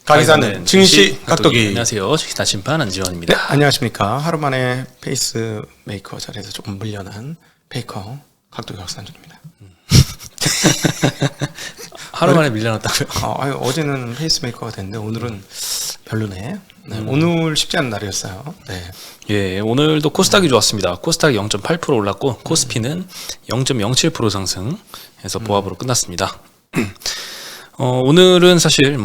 강의사는 증시 각도기. 안녕하세요. 기타 심판 안지원입니다. 네, 안녕하십니까. 하루 만에 페이스메이커 자리에서 조금 물려난 페이커 각도기 박산준입니다. 하루 만에 밀려났다고요? 어제는 페이스메이커가 됐는데 오늘은 별로네. 네, 오늘 쉽지 않은 날이었어요. 네. 예, 오늘도 코스닥이 좋았습니다. 코스닥이 0.8% 올랐고 코스피는 0.07% 상승해서 보합으로 끝났습니다. 오늘은 사실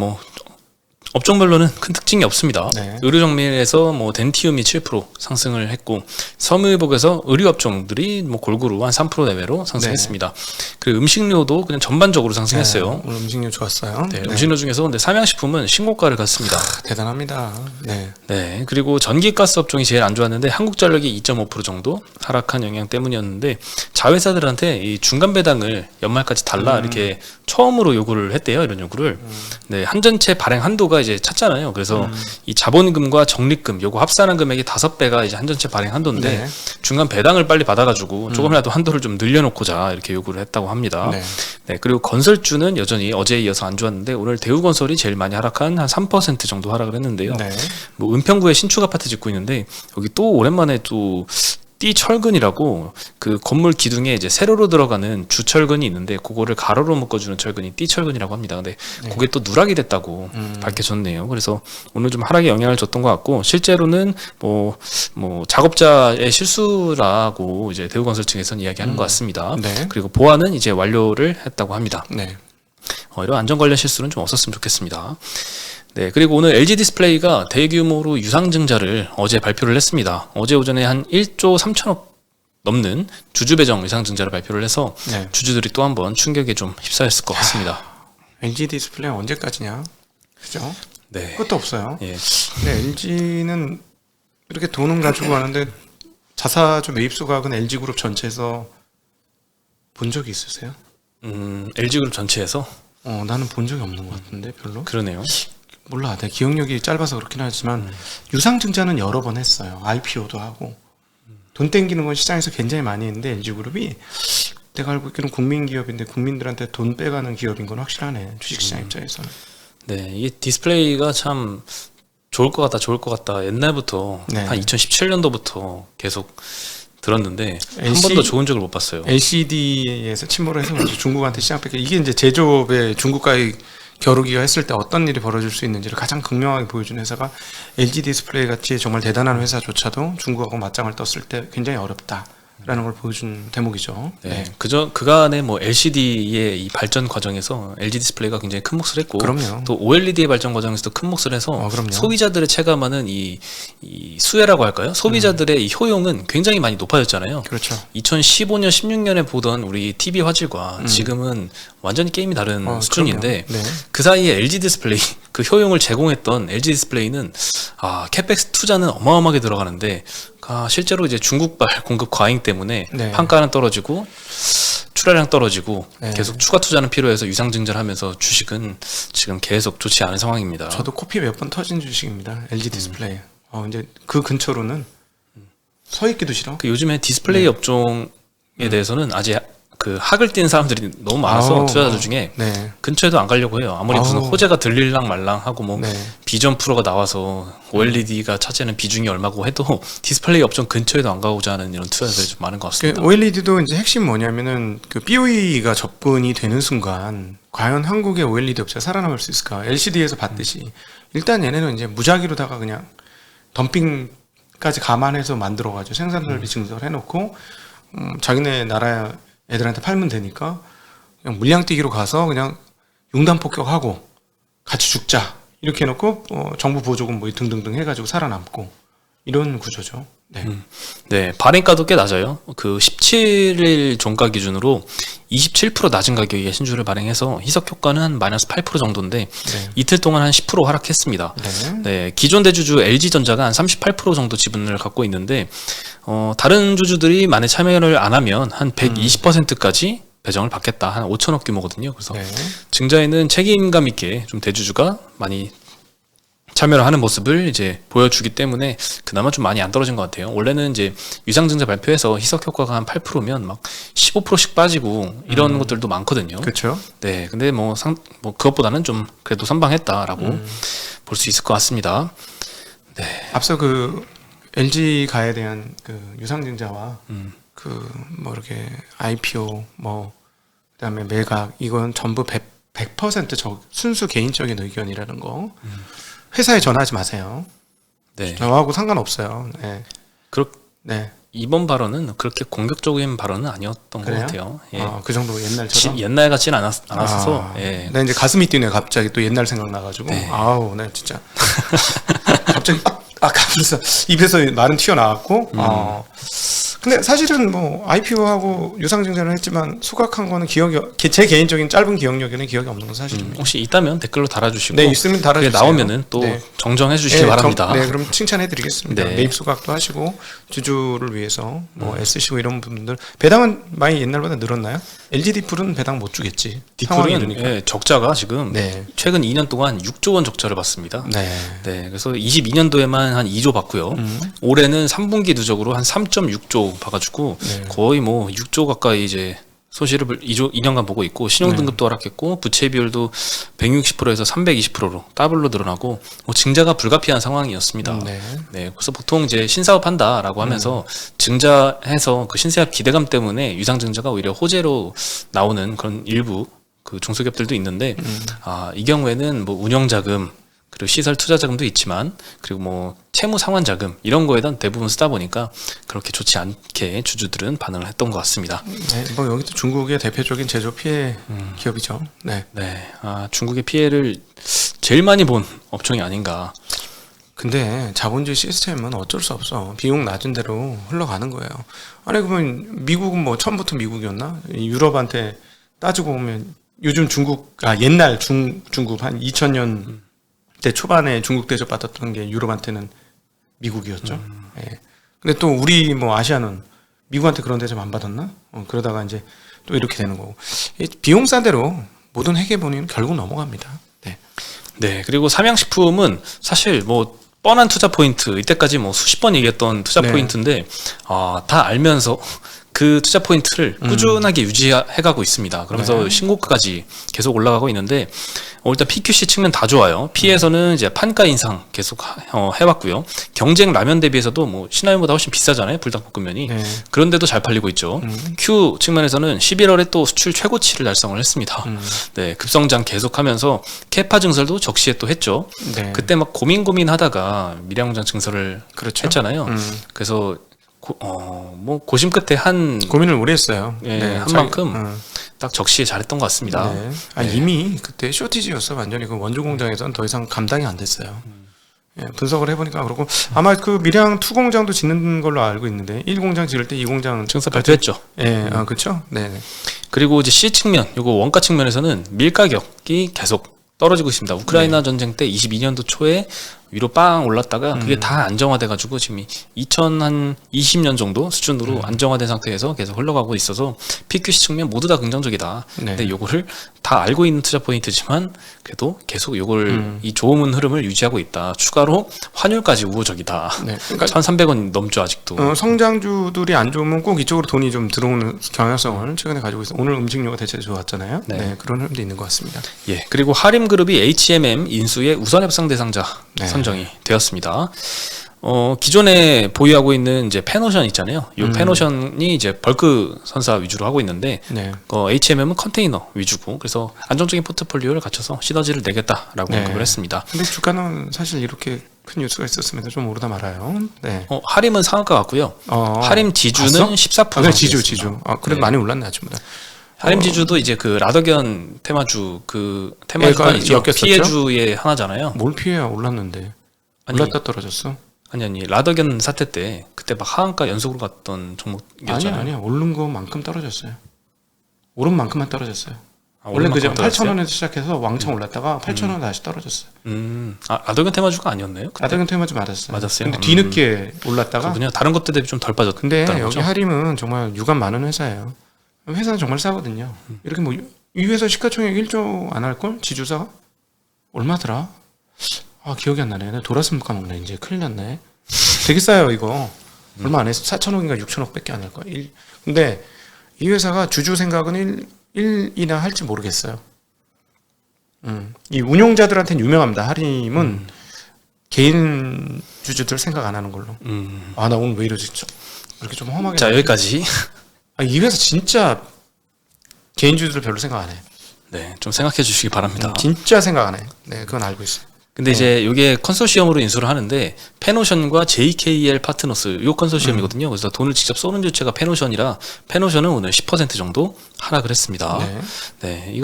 업종별로는 큰 특징이 없습니다. 네. 의료정밀에서 덴티움이 7% 상승을 했고 섬유회복에서 의료업종들이 골고루 한 3% 내외로 상승했습니다. 그리고 음식료도 그냥 전반적으로 상승했어요. 네, 오늘 음식료 좋았어요. 네, 음식료 중에서 근데 삼양식품은 신고가를 갔습니다. 대단합니다. 네. 네, 그리고 전기가스 업종이 제일 안 좋았는데 한국전력이 2.5% 정도 하락한 영향 때문이었는데 자회사들한테 이 중간 배당을 연말까지 달라 이렇게 처음으로 요구를 했대요. 이런 요구를. 네, 한전체 발행 한도가 이제 찼잖아요. 그래서 이 자본금과 적립금 요거 합산한 금액이 5배가 이제 한전체 발행 한도인데 네. 중간 배당을 빨리 받아가지고 조금이라도 한도를 좀 늘려놓고자 이렇게 요구를 했다고 합니다. 네. 네, 그리고 건설주는 여전히 어제에 이어서 안 좋았는데 오늘 대우건설이 제일 많이 하락한 한 3% 정도 하락을 했는데요. 네. 은평구에 신축 아파트 짓고 있는데 여기 또 오랜만에 또 띠철근이라고 그 건물 기둥에 이제 세로로 들어가는 주철근이 있는데 그거를 가로로 묶어주는 철근이 띠철근이라고 합니다. 근데 그게 또 누락이 됐다고 밝혀졌네요. 그래서 오늘 좀 하락에 영향을 줬던 것 같고 실제로는 작업자의 실수라고 이제 대우건설 측에서는 이야기하는 것 같습니다. 네. 그리고 보완은 이제 완료를 했다고 합니다. 네. 이런 안전 관련 실수는 좀 없었으면 좋겠습니다. 네, 그리고 오늘 LG 디스플레이가 대규모로 유상증자를 어제 발표를 했습니다. 어제 오전에 한 1조 3천억 넘는 주주 배정 유상증자를 발표를 해서 네. 주주들이 또 한 번 충격에 좀 휩싸였을 것 같습니다. LG 디스플레이 언제까지냐? 그죠? 네. 끝도 없어요. 예. 근데 LG는 이렇게 돈은 가지고 가는데 자사주 매입 수각은 LG그룹 전체에서 본 적이 있으세요? LG그룹 전체에서 나는 본 적이 없는 것 같은데 별로? 그러네요. 몰라. 내 기억력이 짧아서 그렇긴 하지만 유상증자는 여러 번 했어요. IPO도 하고 돈 땡기는 건 시장에서 굉장히 많이 했는데 LG그룹이 내가 알고 있기로는 국민기업인데 국민들한테 돈 빼가는 기업인 건 확실하네. 주식시장 입장에서는. 네, 이게 디스플레이가 참 좋을 것 같다. 옛날부터 네. 한 2017년도부터 계속 들었는데 한 LC 번도 좋은 적을 못 봤어요. LCD에서 침몰을 해서 이제 중국한테 시장 뺏기 이게 이제 제조업에 중국과의 겨루기가 했을 때 어떤 일이 벌어질 수 있는지를 가장 극명하게 보여준 회사가 LG 디스플레이 같이 정말 대단한 회사조차도 중국하고 맞짱을 떴을 때 굉장히 어렵다라는 걸 보여준 대목이죠. 네. 그간의 LCD의 이 발전 과정에서 LG 디스플레이가 굉장히 큰 몫을 했고, 그럼요. 또 OLED의 발전 과정에서도 큰 몫을 해서 그럼요. 소비자들의 체감하는 이 수혜라고 할까요? 소비자들의 이 효용은 굉장히 많이 높아졌잖아요. 그렇죠. 2015년, 16년에 보던 우리 TV 화질과 지금은 완전히 게임이 다른 수준인데 네. 그 사이에 LG 디스플레이 그 효용을 제공했던 LG 디스플레이는 캐펙스 투자는 어마어마하게 들어가는데 실제로 이제 중국발 공급 과잉 때문에 네. 판가는 떨어지고 출하량 떨어지고 네. 계속 추가 투자는 필요해서 유상증자를 하면서 주식은 지금 계속 좋지 않은 상황입니다. 저도 코피 몇 번 터진 주식입니다. LG 디스플레이. 이제 그 근처로는 서 있기도 싫어. 요즘에 디스플레이 업종에 대해서는 아직 그 학을 뛴 사람들이 너무 많아서 투자자들 중에 네. 근처에도 안 가려고 해요. 아무리 무슨 호재가 들릴랑 말랑 하고 네. 비전 프로가 나와서 OLED가 차지하는 비중이 얼마고 해도 디스플레이 업종 근처에도 안 가고자 하는 이런 투자자들이 좀 많은 것 같습니다. OLED도 이제 핵심 뭐냐면은 그 BOE가 접근이 되는 순간 과연 한국의 OLED 업체가 살아남을 수 있을까? LCD에서 봤듯이 일단 얘네는 이제 무작위로다가 그냥 덤핑까지 감안해서 만들어가지고 생산 설비 증설을 해놓고 자기네 나라 애들한테 팔면 되니까 그냥 물량 뛰기로 가서 그냥 융단 폭격하고 같이 죽자 이렇게 해놓고 정부 보조금 등등등 해가지고 살아남고 이런 구조죠. 네. 네, 발행가도 꽤 낮아요. 그 17일 종가 기준으로 27% 낮은 가격에 신주를 발행해서 희석 효과는 한 마이너스 8% 정도인데 이틀 동안 한 10% 하락했습니다. 네, 기존 대주주 LG전자가 한 38% 정도 지분을 갖고 있는데 다른 주주들이 만에 참여를 안 하면 한 120%까지 배정을 받겠다. 한 5천억 규모거든요. 그래서 증자에는 책임감 있게 좀 대주주가 많이 참여를 하는 모습을 이제 보여주기 때문에 그나마 좀 많이 안 떨어진 것 같아요. 원래는 이제 유상증자 발표해서 희석 효과가 한 8%면 막 15%씩 빠지고 이런 것들도 많거든요. 그렇죠. 네, 근데 그것보다는 좀 그래도 선방했다라고 볼 수 있을 것 같습니다. 앞서 그 LG 가에 대한 그 유상증자와 그 뭐 이렇게 IPO 뭐 그다음에 매각 이건 전부 100% 순수 개인적인 의견이라는 거. 회사에 전화하지 마세요. 네. 저하고 상관없어요. 네. 그렇 네. 이번 발언은 그렇게 공격적인 발언은 아니었던 것 그래요? 같아요. 예. 그 정도 옛날처럼. 옛날 같지는 않았어서. 예. 나 이제 가슴이 뛰네. 갑자기 또 옛날 생각나가지고. 네. 아우, 나 진짜. 갑자기 가면서 입에서 말은 튀어나왔고. 근데 사실은 뭐 IPO하고 유상증자를 했지만 소각한 거는 제 개인적인 짧은 기억력에는 기억이 없는 건 사실입니다. 혹시 있다면 댓글로 달아주시고. 네, 있으면 달아주세요. 그게 나오면은 또 네. 정정해 주시기 바랍니다. 네, 그럼 칭찬해드리겠습니다. 네. 매입 소각도 하시고 주주를 위해서 뭐 애쓰시고 이런 분들 배당은 많이 옛날보다 늘었나요? LG 디플은 배당 못 주겠지. 상황이 디플은 이러니까. 예, 적자가 지금 네. 최근 2년 동안 6조 원 적자를 봤습니다. 네. 네, 그래서 22년도에만 한 2조 받고요. 올해는 3분기 누적으로 한 3.6조 봐가지고 네. 거의 뭐 6조 가까이 이제 손실을 2년간 보고 있고 신용등급도 하락했고 부채 비율도 160%에서 320%로 더블로 늘어나고 뭐 증자가 불가피한 상황이었습니다. 네. 네, 그래서 보통 이제 신사업 한다라고 하면서 증자해서 그 신사업 기대감 때문에 유상증자가 오히려 호재로 나오는 그런 일부 그 중소기업들도 있는데 이 경우에는 뭐 운영자금 그리고 시설 투자 자금도 있지만 그리고 뭐 채무 상환 자금 이런 거에다 대부분 쓰다 보니까 그렇게 좋지 않게 주주들은 반응을 했던 것 같습니다. 네, 뭐 여기도 중국의 대표적인 제조 피해 기업이죠. 네. 네, 중국의 피해를 제일 많이 본 업종이 아닌가. 근데 자본주의 시스템은 어쩔 수 없어. 비용 낮은 대로 흘러가는 거예요. 아니 그러면 미국은 뭐 처음부터 미국이었나? 유럽한테 따지고 보면 요즘 옛날 중국 한 2000년 대 초반에 중국 대접 받았던 게 유럽한테는 미국이었죠. 예. 근데 또 우리 뭐 아시아는 미국한테 그런 대접 안 받았나? 그러다가 이제 또 이렇게 되는 거고. 비용 싼 대로 모든 회계본위는 결국 넘어갑니다. 네. 네, 그리고 삼양식품은 사실 뭐 뻔한 투자 포인트 이때까지 뭐 수십 번 얘기했던 투자 네. 포인트인데 다 알면서 그 투자 포인트를 꾸준하게 유지해가고 있습니다. 그러면서 네. 신고가까지 계속 올라가고 있는데 일단 PQC 측면 다 좋아요. P에서는 이제 판가 인상 계속 해왔고요. 경쟁 라면 대비해서도 뭐 신라면보다 훨씬 비싸잖아요. 불닭볶음면이. 네. 그런데도 잘 팔리고 있죠. Q 측면에서는 11월에 또 수출 최고치를 달성을 했습니다. 네, 급성장 계속하면서 캐파 증설도 적시에 또 했죠. 네. 그때 막 고민하다가 미래공장 증설을 그렇죠. 했잖아요. 그래서 뭐 고심 끝에 고민을 오래 했어요. 예, 한 만큼 딱 적시에 잘했던 것 같습니다. 네. 네. 이미 그때 쇼티지였어. 완전히 그 원조 공장에서는 더 이상 감당이 안 됐어요. 예, 분석을 해보니까 그렇고 아마 그 밀양 2 공장도 짓는 걸로 알고 있는데 1 공장 지을 때 2 공장 증설 발표했죠. 예, 그렇죠. 네. 그리고 이제 C 측면, 요거 원가 측면에서는 밀 가격이 계속 떨어지고 있습니다. 우크라이나 전쟁 때 22년도 초에 위로 빵 올랐다가 그게 다 안정화돼가지고 지금 2020년 정도 수준으로 안정화된 상태에서 계속 흘러가고 있어서 PQC 측면 모두 다 긍정적이다. 네. 근데 요거를 다 알고 있는 투자 포인트지만 그래도 계속 요걸 이 좋은 흐름을 유지하고 있다. 추가로 환율까지 우호적이다. 네. 그러니까 1,300원 넘죠 아직도. 성장주들이 안 좋으면 꼭 이쪽으로 돈이 좀 들어오는 경향성을 최근에 가지고 있어요. 오늘 음식료가 대체 좋았잖아요. 네. 네, 그런 흐름도 있는 것 같습니다. 예, 그리고 하림그룹이 HMM 인수의 우선 협상 대상자 네. 선정이 되었습니다. 기존에 보유하고 있는 이제 펜오션 있잖아요. 이 펜오션이 이제 벌크 선사 위주로 하고 있는데 네. HMM은 컨테이너 위주고 그래서 안정적인 포트폴리오를 갖춰서 시너지를 내겠다라고 네. 언급을 했습니다. 근데 주가는 사실 이렇게 큰 뉴스가 있었음에도 좀 오르다 말아요. 네. 하림은 상한가 같고요. 하림 지주는 봤어? 14% 그래, 지주. 그래도 네. 많이 올랐네 아침보다. 하림 지주도 이제 그 라더견 테마주 그 테마주가 예, 있죠. 엮였었죠? 피해주의 하나잖아요. 뭘 피해야 올랐는데 아니, 올랐다 떨어졌어? 아니 라더견 사태 때 그때 막 하한가 연속으로 갔던 종목이었잖아요. 아니야 오른 것만큼 떨어졌어요. 오른 만큼만 떨어졌어요. 원래 오른 그저 만큼 떨어졌어요? 8,000원에서 시작해서 왕창 올랐다가 8,000원 다시 떨어졌어요. 라더견 테마주가 아니었나요? 그때? 라더견 테마주 맞았어요. 맞았어요? 근데 뒤늦게 올랐다가 그냥 다른 것들 대비 좀 덜 빠졌다는 근데 여기 거죠? 하림은 정말 유감 많은 회사예요. 회사는 정말 싸거든요. 이렇게 뭐 이 회사 시가총액 1조 안 할걸? 지주사가? 얼마더라? 기억이 안 나네. 나 돌았으면 까먹네. 이제 큰일 났네. 되게 싸요 이거. 얼마 안 해서 4천억인가 6천억밖에 안 할걸. 근데 이 회사가 주주 생각은 1이나 할지 모르겠어요. 이 운용자들한테는 유명합니다. 하림은 개인 주주들 생각 안 하는 걸로. 아, 나 오늘 왜 이러지? 이렇게 좀 험하게. 자, 여기까지. 아, 이 회사 진짜 개인 주주들 별로 생각 안 해. 네, 좀 생각해 주시기 바랍니다. 진짜 생각 안 해. 네, 그건 알고 있어요. 근데 이제 이게 컨소시엄으로 인수를 하는데 페노션과 JKL 파트너스 요 컨소시엄이거든요. 그래서 돈을 직접 쏘는 주체가 페노션이라 페노션은 오늘 10% 정도 하락을 했습니다. 네. 네, 이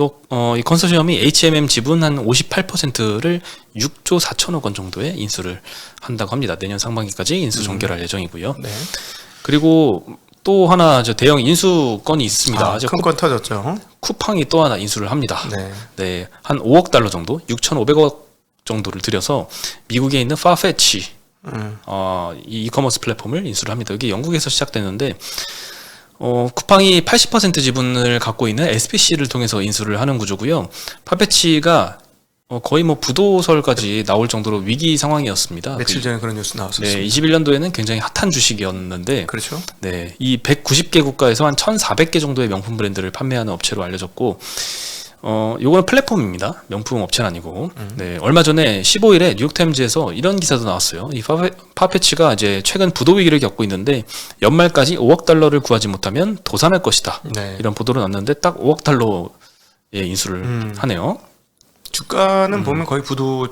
컨소시엄이 HMM 지분 한 58%를 6조 4천억 원 정도에 인수를 한다고 합니다. 내년 상반기까지 인수 종결할 예정이고요. 네. 그리고 또 하나 저 대형 인수 건이 있습니다. 큰 건 터졌죠. 쿠팡이 또 하나 인수를 합니다. 네. 네, 한 5억 달러 정도, 6,500억 정도를 들여서 미국에 있는 파페치 이 이커머스 플랫폼을 인수를 합니다. 이게 영국에서 시작됐는데 쿠팡이 80% 지분을 갖고 있는 SPC를 통해서 인수를 하는 구조고요. 파페치가 거의 뭐 부도설까지 나올 정도로 위기 상황이었습니다. 며칠 전에 그런 뉴스 나왔었어요. 네, 21년도에는 굉장히 핫한 주식이었는데 그렇죠. 네, 이 190개 국가에서 한 1,400개 정도의 명품 브랜드를 판매하는 업체로 알려졌고 요거는 플랫폼입니다. 명품 업체는 아니고. 네, 얼마 전에 15일에 뉴욕타임즈에서 이런 기사도 나왔어요. 이 파페치가 이제 최근 부도 위기를 겪고 있는데 연말까지 5억 달러를 구하지 못하면 도산할 것이다. 네. 이런 보도를 났는데 딱 5억 달러의 인수를 하네요. 주가는 보면 거의 부도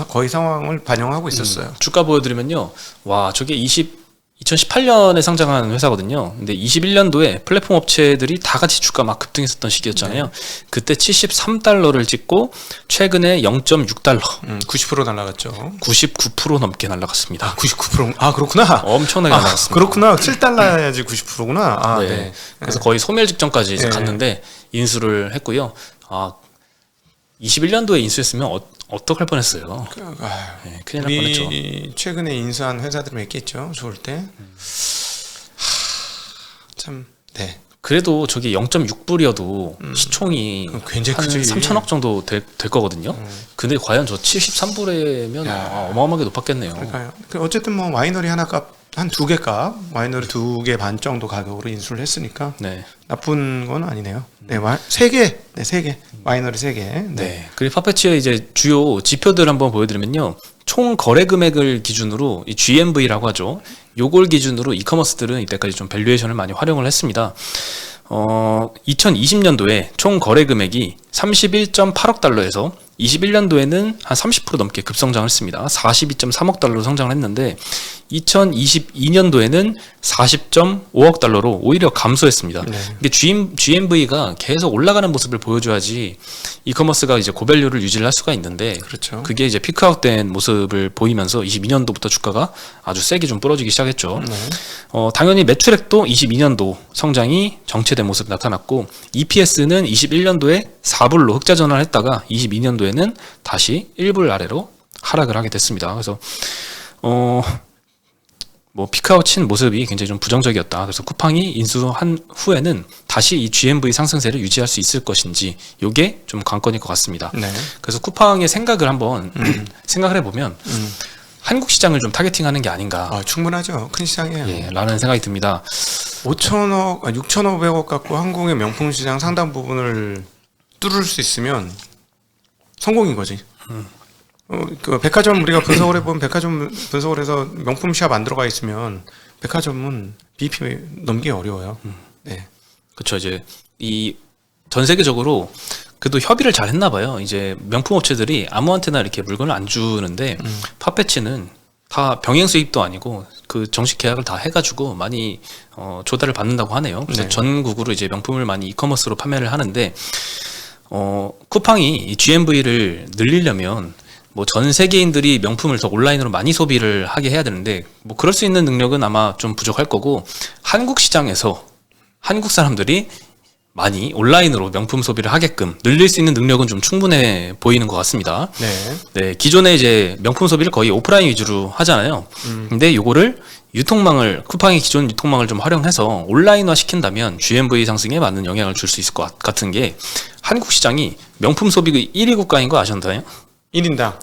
거의 상황을 반영하고 있었어요. 주가 보여드리면요. 와, 저게 2018년에 상장한 회사거든요. 근데 21년도에 플랫폼 업체들이 다 같이 주가 막 급등했었던 시기였잖아요. 그때 73달러를 찍고 최근에 0.6달러. 90% 날라갔죠. 99% 넘게 날라갔습니다. 99%. 아, 그렇구나. 엄청나게 날라갔습니다. 그렇구나. 7달러야지 90%구나. 아, 네. 네. 그래서 거의 소멸 직전까지 이제 네. 갔는데 인수를 했고요. 21년도에 인수했으면 어떡할 뻔했어요. 네, 큰일 날 뻔했죠. 우리 최근에 인수한 회사들이 몇 개 있죠. 좋을 때. 참, 네. 그래도 저게 0.6불이어도 시총이 굉장히 한 크지. 3천억 정도 될 거거든요. 근데 과연 저 73불이면 어마어마하게 높았겠네요. 그러니까요. 어쨌든 뭐 와이너리 하나 값, 한 두 개 값, 와이너리 2개 반 정도 가격으로 인수를 했으니까 네. 나쁜 건 아니네요. 네, 세 개. 네, 세 개. 와이너리 세 개. 네. 네. 그리고 파페치의 이제 주요 지표들 한번 보여드리면요. 총 거래 금액을 기준으로 이 GMV라고 하죠. 요걸 기준으로 이커머스들은 이때까지 좀 밸류에이션을 많이 활용을 했습니다. 2020년도에 총 거래 금액이 31.8억 달러에서 21년도에는 한 30% 넘게 급성장을 했습니다. 42.3억 달러로 성장을 했는데 2022년도에는 40.5억 달러로 오히려 감소했습니다. 네. 이게 GMV가 계속 올라가는 모습을 보여줘야지 이커머스가 이제 고밸류를 유지를 할 수가 있는데 그렇죠. 그게 이제 피크아웃된 모습을 보이면서 22년도부터 주가가 아주 세게 좀 부러지기 시작했죠. 네. 당연히 매출액도 22년도 성장이 정체된 모습이 나타났고 EPS는 21년도에 4불로 흑자 전환을 했다가 22년도에는 다시 1불 아래로 하락을 하게 됐습니다. 그래서 뭐 피크아웃 친 모습이 굉장히 좀 부정적이었다. 그래서 쿠팡이 인수한 후에는 다시 이 GMV 상승세를 유지할 수 있을 것인지 이게 좀 관건일 것 같습니다. 네. 그래서 쿠팡의 생각을 한번 생각을 해보면 한국 시장을 좀 타겟팅하는 게 아닌가. 충분하죠. 큰 시장이에요. 예, 라는 생각이 듭니다. 6,500억 갖고 한국의 명품 시장 상당 부분을 뚫을 수 있으면 성공인 거지. 그 백화점 우리가 분석을 해보면 백화점 분석을 해서 명품 샵 안 들어가 있으면 백화점은 BEP 넘기기 어려워요. 네. 그렇죠. 이제 이 전 세계적으로 그래도 협의를 잘 했나 봐요. 이제 명품 업체들이 아무한테나 이렇게 물건을 안 주는데 파페치는 다 병행 수입도 아니고 그 정식 계약을 다 해가지고 많이 조달을 받는다고 하네요. 그래서 네. 전국으로 이제 명품을 많이 이커머스로 판매를 하는데 쿠팡이 이 GMV를 늘리려면 뭐 전 세계인들이 명품을 더 온라인으로 많이 소비를 하게 해야 되는데 뭐 그럴 수 있는 능력은 아마 좀 부족할 거고 한국 시장에서 한국 사람들이 많이 온라인으로 명품 소비를 하게끔 늘릴 수 있는 능력은 좀 충분해 보이는 것 같습니다. 네. 네, 기존에 이제 명품 소비를 거의 오프라인 위주로 하잖아요. 근데 요거를 쿠팡의 기존 유통망을 좀 활용해서 온라인화 시킨다면 GMV 상승에 많은 영향을 줄 수 있을 것 같은 게 한국 시장이 명품 소비 1위 국가인 거 아셨나요? 1인당.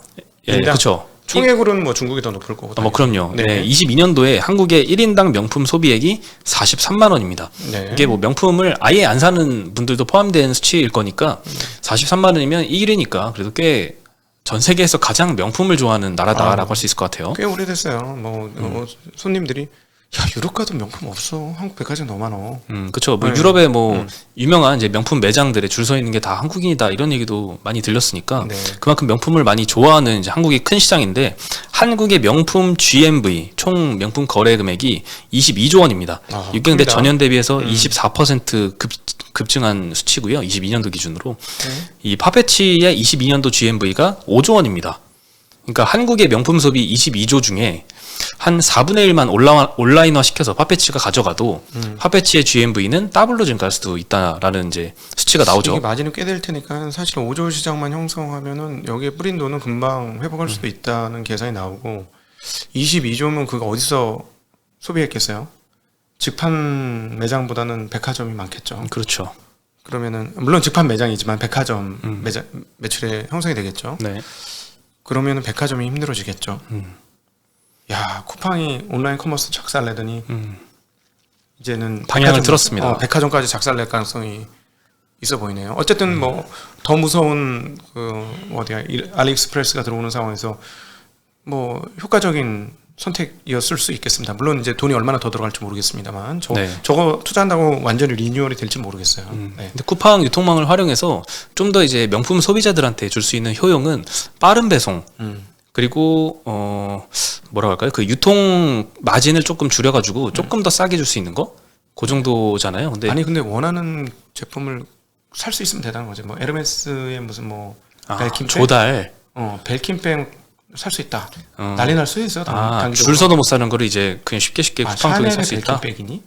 예, 그렇죠. 총액으로는 뭐 중국이 더 높을 거고. 뭐 그럼요. 네. 네, 22년도에 한국의 1인당 명품 소비액이 43만 원입니다. 네. 이게 뭐 명품을 아예 안 사는 분들도 포함된 수치일 거니까 43만 원이면 1위니까 그래도 꽤 전 세계에서 가장 명품을 좋아하는 나라다라고 할 수 있을 것 같아요. 꽤 오래됐어요. 손님들이 야 유럽 가도 명품 없어. 한국 백화점 너무 많어. 그렇죠. 뭐 네. 유럽에 뭐 유명한 이제 명품 매장들에 줄 서 있는 게 다 한국인이다 이런 얘기도 많이 들렸으니까 네. 그만큼 명품을 많이 좋아하는 이제 한국이 큰 시장인데 한국의 명품 GMV 총 명품 거래 금액이 22조 원입니다. 6개월 대 큽니다. 전년 대비해서 24% 급증한 수치고요. 22년도 기준으로 이 파페치의 22년도 GMV가 5조 원입니다. 그러니까 한국의 명품 소비 22조 중에 한 4분의 1만 온라인화 시켜서 파페치가 가져가도 파페치의 GMV는 더블로 증가할 수도 있다라는 이제 수치가 나오죠. 이게 마진이 꽤 될 테니까 사실 5조 시장만 형성하면은 여기에 뿌린 돈은 금방 회복할 수도 있다는 계산이 나오고 22조면 그거 어디서 소비했겠어요? 직판 매장보다는 백화점이 많겠죠. 그렇죠. 그러면은 물론 직판 매장이지만 백화점 매출의 형성이 되겠죠. 네. 그러면은 백화점이 힘들어지겠죠. 야 쿠팡이 온라인 커머스 작살내더니 이제는 방향을 틀었습니다. 백화점까지 작살낼 가능성이 있어 보이네요. 어쨌든 뭐 더 무서운 알리익스프레스가 들어오는 상황에서 뭐 효과적인 선택이었을 수 있겠습니다. 물론 이제 돈이 얼마나 더 들어갈지 모르겠습니다만 저거 투자한다고 완전히 리뉴얼이 될지 모르겠어요. 네. 근데 쿠팡 유통망을 활용해서 좀 더 이제 명품 소비자들한테 줄 수 있는 효용은 빠른 배송 그리고 뭐라고 할까요? 그 유통 마진을 조금 줄여가지고 조금 더 싸게 줄 수 있는 거? 그 정도잖아요. 근데 근데 원하는 제품을 살 수 있으면 대단한 거죠. 뭐 에르메스의 무슨 뭐 벨킨백, 조달, 벨킨백 살 수 있다. 난리 날 수 있어요. 줄 서도 못 사는 거를 이제 그냥 쉽게 쿠팡 통해 살 수 있다. 벨킨백이니?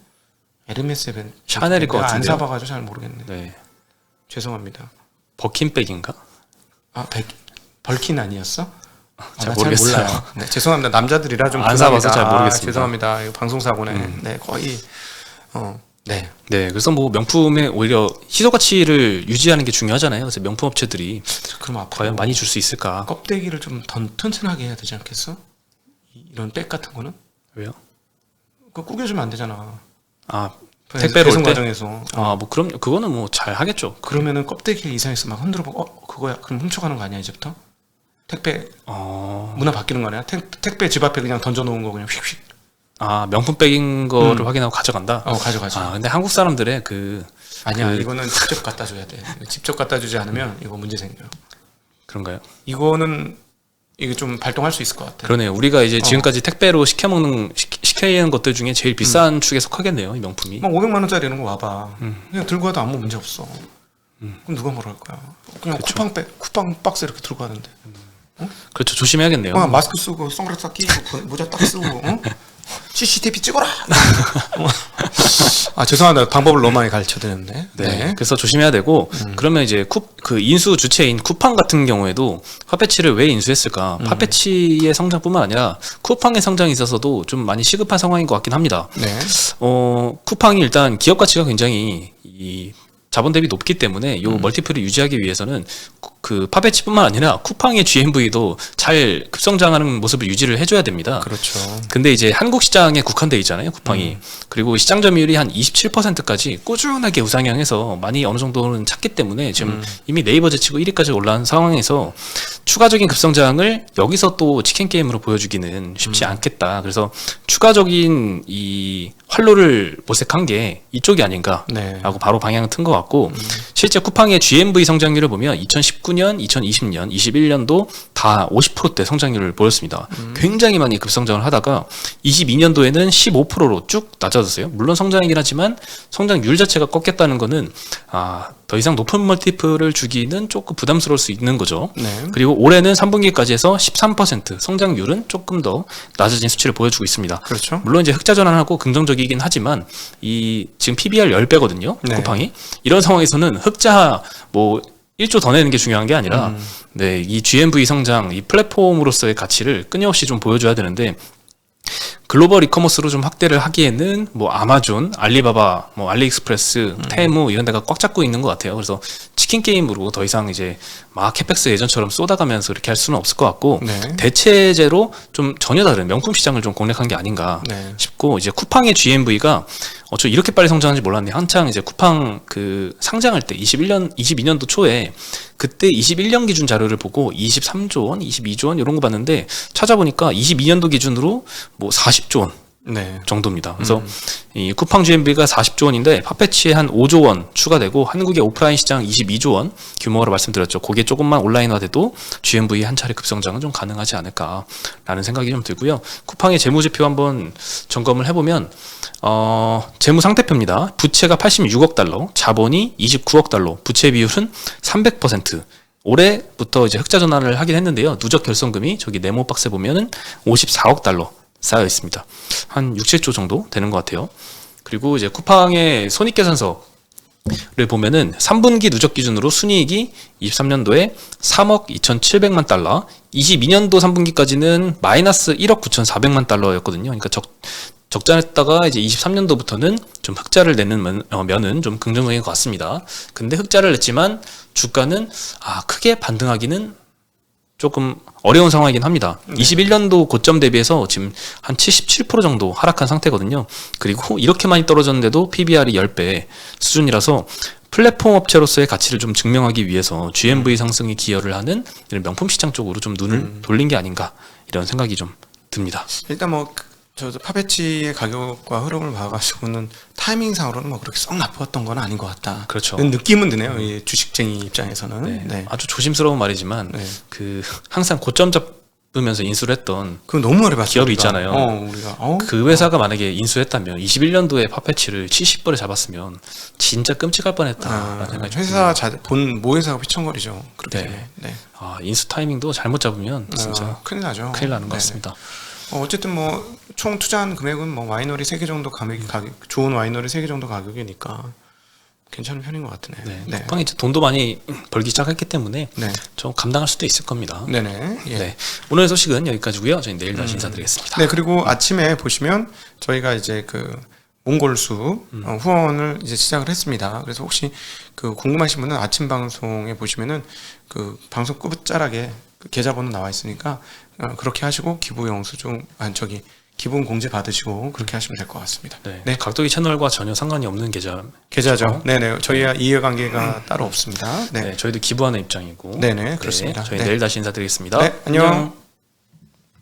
에르메스의 샤넬일 것 같은데요. 안 사봐가지고 잘 모르겠네. 네. 죄송합니다. 버킨백인가? 벌킨 아니었어? 잘 모르겠어요. 몰라요. 네, 죄송합니다. 남자들이라 좀 안 사봐서 잘 모르겠습니다. 죄송합니다. 이거 방송 사고네. 네, 거의 네. 네, 그래서 뭐 명품에 오히려 희소 가치를 유지하는 게 중요하잖아요. 그래서 명품 업체들이 그럼 앞으로 과연 많이 줄 수 있을까? 껍데기를 좀 튼튼하게 해야 되지 않겠어? 이런 백 같은 거는? 왜요? 그거 구겨주면 안 되잖아. 택배로 배송 올 때? 과정에서. 뭐 그럼 그거는 뭐 잘 하겠죠. 그러면은 껍데기 이상해서 막 흔들어보고 그거야. 그럼 훔쳐가는 거 아니야 이제부터? 택배 문화 바뀌는 거 아니야? 택배 집 앞에 그냥 던져놓은 거 그냥 휙휙. 명품백인 거를 확인하고 가져간다? 가져가지. 근데 한국 사람들의 아니야, 이거는 직접 갖다 줘야 돼. 직접 갖다 주지 않으면 이거 문제 생겨요. 그런가요? 이거는 이게 좀 발동할 수 있을 것 같아. 그러네요. 우리가 이제 지금까지 택배로 시켜먹는 것들 중에 제일 비싼 축에 속하겠네요, 이 명품이. 막 500만 원짜리 이런 거 와봐. 그냥 들고 가도 아무 문제 없어. 그럼 누가 뭐라 할 거야? 그냥 쿠팡 박스 이렇게 들고 가는데. 그렇죠. 조심해야겠네요. 마스크 쓰고 선글라스 딱 끼고 모자 딱 쓰고 CCTV 찍어라. 죄송합니다. 방법을 너무 많이 가르쳐 드렸네. 네. 그래서 조심해야 되고 그러면 이제 그 인수 주체인 쿠팡 같은 경우에도 파페치를 왜 인수했을까? 파페치의 성장뿐만 아니라 쿠팡의 성장에 있어서도 좀 많이 시급한 상황인 것 같긴 합니다. 네. 쿠팡이 일단 기업 가치가 굉장히 자본 대비 높기 때문에 요 멀티플을 유지하기 위해서는 그 파페치뿐만 아니라 쿠팡의 GMV도 잘 급성장하는 모습을 유지를 해줘야 됩니다. 그렇죠. 근데 이제 한국 시장에 국한돼 있잖아요, 쿠팡이. 그리고 시장 점유율이 한 27%까지 꾸준하게 우상향해서 많이 어느 정도는 찼기 때문에 지금 이미 네이버 제치고 1위까지 올라온 상황에서 추가적인 급성장을 여기서 또 치킨 게임으로 보여주기는 쉽지 않겠다. 그래서 추가적인 이 활로를 모색한 게 이쪽이 아닌가라고 바로 방향을 튼 것 같고 실제 쿠팡의 GMV 성장률을 보면 2019년, 2020년, 21년도 다 50%대 성장률을 보였습니다. 굉장히 많이 급성장을 하다가 22년도에는 15%로 쭉 낮아졌어요. 물론 성장이긴 하지만 성장률 자체가 꺾였다는 거는 더 이상 높은 멀티플을 주기는 조금 부담스러울 수 있는 거죠. 네. 그리고 올해는 3분기까지 해서 13% 성장률은 조금 더 낮아진 수치를 보여주고 있습니다. 그렇죠. 물론 이제 흑자 전환하고 긍정적이긴 하지만 지금 PBR 10배거든요. 네. 쿠팡이. 이런 상황에서는 흑자 1조 더 내는 게 중요한 게 아니라 이 GMV 성장, 이 플랫폼으로서의 가치를 끊임없이 좀 보여줘야 되는데 글로벌 이커머스로 좀 확대를 하기에는 뭐 아마존, 알리바바, 뭐 알리익스프레스, 테무 이런 데가 꽉 잡고 있는 것 같아요. 그래서 치킨 게임으로 더 이상 이제 막 캐펙스 예전처럼 쏟아가면서 이렇게 할 수는 없을 것 같고 네. 대체제로 좀 전혀 다른 명품 시장을 좀 공략한 게 아닌가 네. 싶고 이제 쿠팡의 GMV가 저 이렇게 빨리 성장하는지 몰랐는데 한창 이제 쿠팡 그 상장할 때 22년도 초에 그때 21년 기준 자료를 보고 23조 원, 22조 원 이런 거 봤는데 찾아보니까 22년도 기준으로 뭐 40조 원 네. 정도입니다. 그래서 이 쿠팡 GMV가 40조 원인데 팟패치에 한 5조 원 추가되고 한국의 오프라인 시장 22조 원 규모로 말씀드렸죠. 거기에 조금만 온라인화돼도 GMV 한 차례 급성장은 좀 가능하지 않을까라는 생각이 좀 들고요. 쿠팡의 재무지표 한번 점검을 해보면 재무 상태표입니다. 부채가 86억 달러, 자본이 29억 달러, 부채 비율은 300%. 올해부터 이제 흑자 전환을 하긴 했는데요. 누적 결손금이 저기 네모 박스에 보면은 54억 달러 쌓여 있습니다. 한 6, 7조 정도 되는 것 같아요. 그리고 이제 쿠팡의 손익계산서를 보면은 3분기 누적 기준으로 순이익이 23년도에 3억 2,700만 달러, 22년도 3분기까지는 마이너스 1억 9,400만 달러였거든요. 그러니까 적자냈다가 이제 23년도부터는 좀 흑자를 내는 면은 좀 긍정적인 것 같습니다. 근데 흑자를 냈지만 주가는 크게 반등하기는 조금 어려운 상황이긴 합니다. 21년도 고점 대비해서 지금 한 77% 정도 하락한 상태거든요. 그리고 이렇게 많이 떨어졌는데도 PBR이 10배 수준이라서 플랫폼 업체로서의 가치를 좀 증명하기 위해서 GMV 상승에 기여를 하는 이런 명품 시장 쪽으로 좀 눈을 돌린 게 아닌가 이런 생각이 좀 듭니다. 일단 뭐 저 팝배치의 가격과 흐름을 봐가지고는 타이밍상으로는 뭐 그렇게 썩 나빴던 건 아닌 것 같다. 그렇죠. 느낌은 드네요. 이 주식쟁이 입장에서는. 네. 네. 아주 조심스러운 말이지만 네. 그 항상 고점 잡으면서 인수를 했던 그거 너무 오래 봤어요. 기업이 우리가. 있잖아요. 우리가 그 회사가 만약에 인수했다면 21년도에 팝패치를 70불에 잡았으면 진짜 끔찍할 뻔했다라는 생각이 좀 회사 듭니다. 본 모회사가 휘청거리죠. 그렇게 네. 되면. 네. 인수 타이밍도 잘못 잡으면 진짜 큰일 나죠. 큰일 나는 것 네네. 같습니다. 어쨌든 뭐 총 투자한 금액은 뭐 와이너리 3개 정도 가격, 좋은 와이너리 3개 정도 가격이니까 괜찮은 편인 것 같으네요. 네. 네. 쿠팡이 이제 돈도 많이 벌기 시작했기 때문에 네. 좀 감당할 수도 있을 겁니다. 네네. 예. 네. 오늘의 소식은 여기까지고요. 저희 내일 다시 인사드리겠습니다. 네, 그리고 아침에 보시면 저희가 이제 그 몽골수 후원을 이제 시작을 했습니다. 그래서 혹시 그 궁금하신 분은 아침 방송에 보시면은 그 방송 끝자락에 그 계좌번호 나와 있으니까 그렇게 하시고 기부 영수증 기본 공제 받으시고 그렇게 하시면 될 것 같습니다. 네. 각도기 채널과 전혀 상관이 없는 계좌죠. 네네. 저희와 이해관계가 따로 없습니다. 네. 네. 저희도 기부하는 입장이고. 네네. 그렇습니다. 저희 네. 내일 다시 인사드리겠습니다. 네, 안녕.